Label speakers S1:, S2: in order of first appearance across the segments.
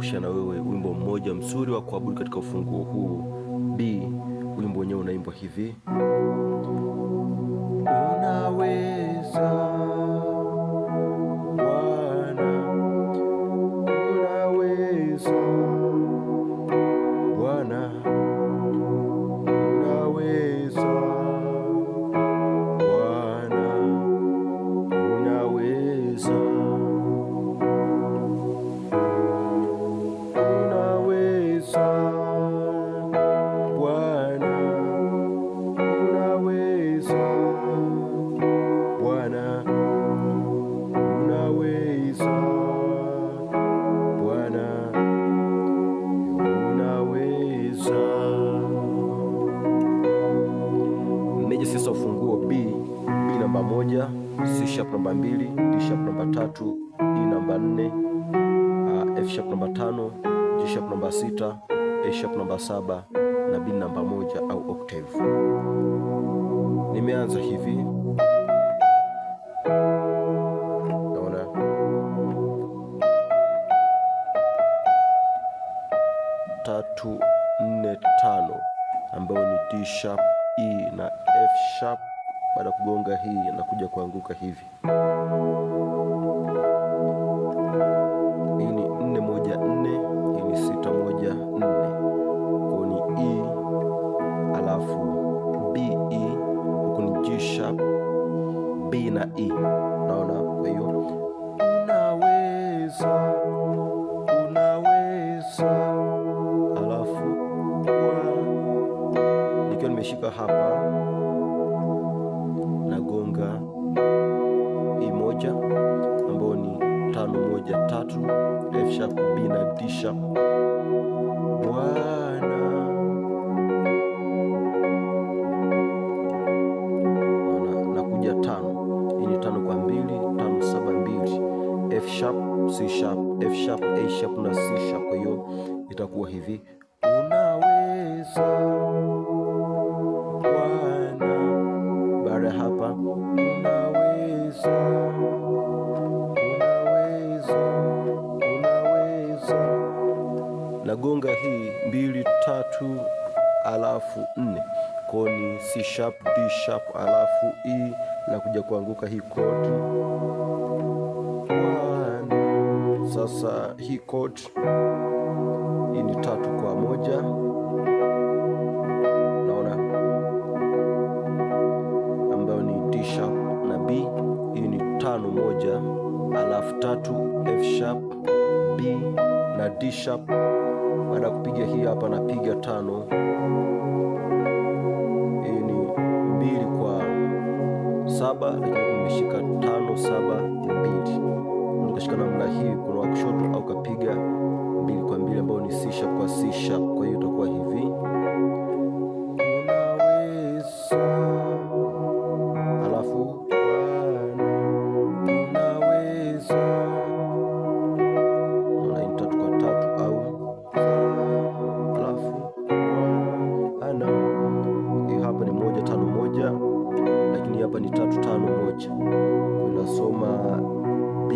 S1: kushare na wewe wimbo mmoja mzuri wa kuabudu katika ufunguo huu B. Wimbo wenyewe unaimbwa hivi: unaweza Bwana, unaweza Bwana, unaweza Bwana, unaweza, unaweza Bwana, unaweza Bwana, unaweza Bwana, unaweza. Meja sasa ufunguo B namba 1, C sharp namba 2, D sharp namba 3, E namba 4, F sharp namba 5, G sharp namba 6, A sharp namba 7 na B namba 1 au octave. Nimeanza hivi, naona 3 4 5 ambayo ni D sharp, E na F sharp. Baada ya kugonga hii nakuja kuanguka hivi. Hii ni 4 1 4, hii ni 6 1 4. Kwa ni E alafu B E, huku ni G sharp, B na E. Naona, kwa hiyo unaweza, unaweza, alafu nikiwa nimeshika hapa nagonga E moja ambayo ni 5 1 3, F sharp, B na D sharp. Bwana, nakuja 5. Hii ni 5 kwa 2, 5 7 2, F sharp, C sharp, F sharp, A sharp na C sharp. Kwa hiyo itakuwa hivi: unaweza Bwana. Baada ya hapa unaweza, unaweza, unaweza. Nagonga hii 2 3 alafu 4, kwa ni C sharp, D sharp alafu E, na kuja kuanguka hii chord Bwana. Sasa hii chord hii ni 3 kwa 1, naona, ambayo ni D sharp na B. Hii ni 5 1 alafu 3, F sharp, B na D sharp. Baada ya kupiga hii hapa napiga 5. Hii ni 2 kwa 7, lakini nimeshika 5 7 2. Ukashika namna hii, kuna kushoto au kapiga 2 kwa 2 ambayo ni C sharp kwa C sharp. Kwa hiyo itakuwa hivi: unaweza, alafu Bwana, unaweza. Naona ni 3 kwa 3 au alafu Bwana. Hii hapa ni 1 5 1, lakini hapa ni 3 5 1. Unasoma B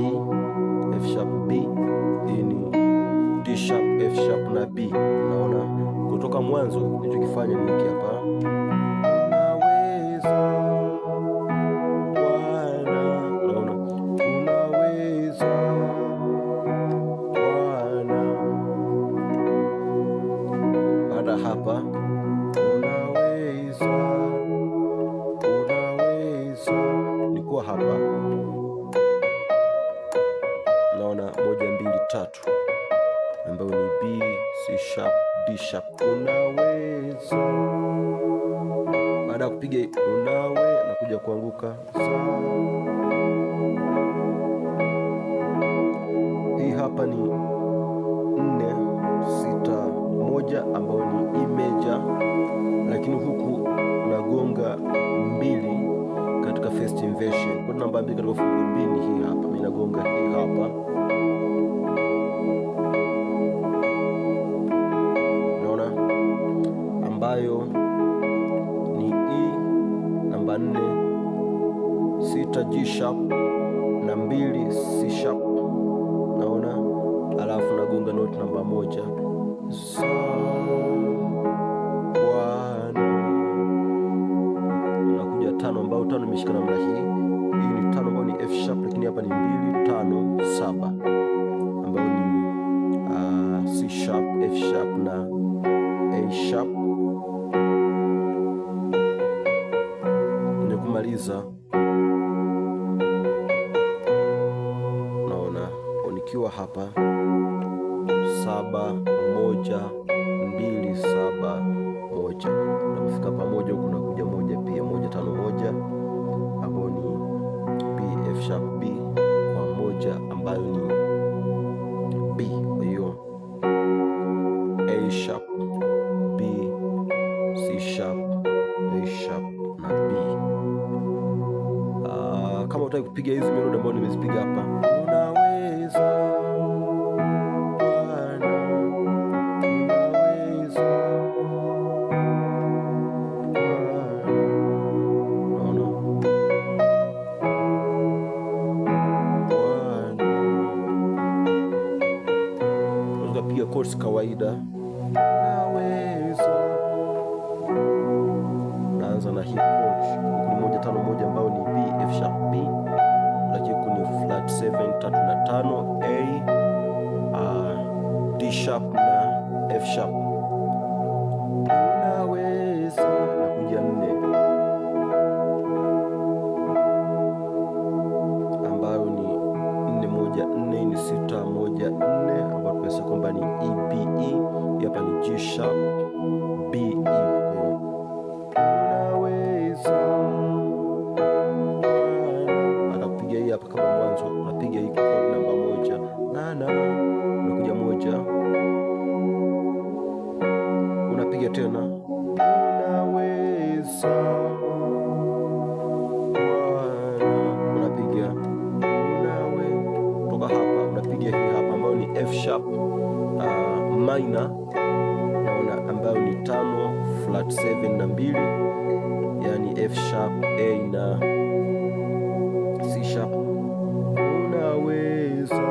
S1: F sharp B. Hii ni D sharp F sharp na B. Naona kutoka mwanzo nilichokifanya ni hiki hapa: unaweza Bwana. Naona unaweza Bwana. Baada hapa unaweza, unaweza, nikuwa hapa naona 1 2 3 ambayo ni B C sharp D sharp. Unaweza. Baada ya kupiga na kuja kuanguka. Hii hapa ni 4 6 1 ambayo ni E major, lakini huku nagonga 2 katika first inversion. Kwa namba 2 katika ufunguo B ni hii hapa. Mimi nagonga hii hapa, naona, ambayo ni E namba 4 6 G sharp na 2 C sharp, naona, alafu nagonga napiga noti namba 1 sa Bwana, nakuja 5 ambayo 5 imeshika namna hii. Hii ni 5 ambayo ni F sharp, lakini hapa ni 2 5 7 ambayo ni C sharp, F sharp na A sharp. Nikumaliza, naona nikiwa hapa 7 1 2 7 1, napofika pamoja huku nakuja 1 pia 1 5 1 ambayo ni B F sharp B kwa 1 ambayo ni B. Kwa hiyo A sharp B C sharp A sharp na B. Kama utaki kupiga hizi melodi ambazo nimezipiga hapa, unaweza piga chords kawaida, naweza. Naanza na hii chord huku ni 1 5 1 ambayo ni B F sharp B, lakini huku ni flat 7 3 na 5 A D sharp na F sharp. Unaweza nakuja 4 ambayo ni 4 1 4 ni 6 1 4 ambayo tunasema kwamba ni E B E. Hapa ni G sharp B E. Anakupiga hii hapa kama mwanzo, unapiga hii chord namba 1 na unakuja 1, unapiga tena unaweza, unapiga toka hapa, unapiga hii hapa ambayo ni F sharp minor, naona ambayo ni 5 flat 7 na 2, yani F sharp A na C sharp. Unaweza,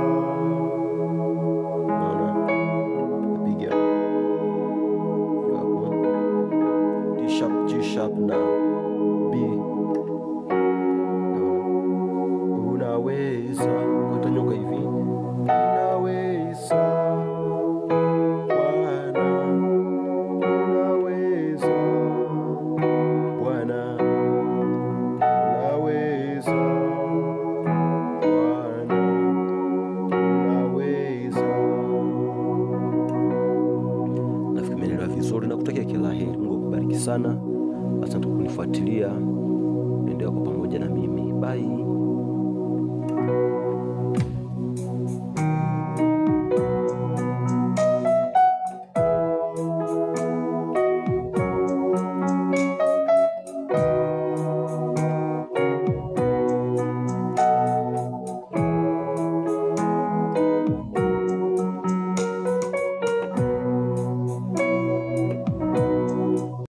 S1: naona napiga hapo D sharp G sharp na B, unaweza kutanyoka hivi, unaweza vizuri na kutakia kila heri. Mungu akubariki sana. Asante kwa kunifuatilia, endelea kwa pamoja na mimi. Bye.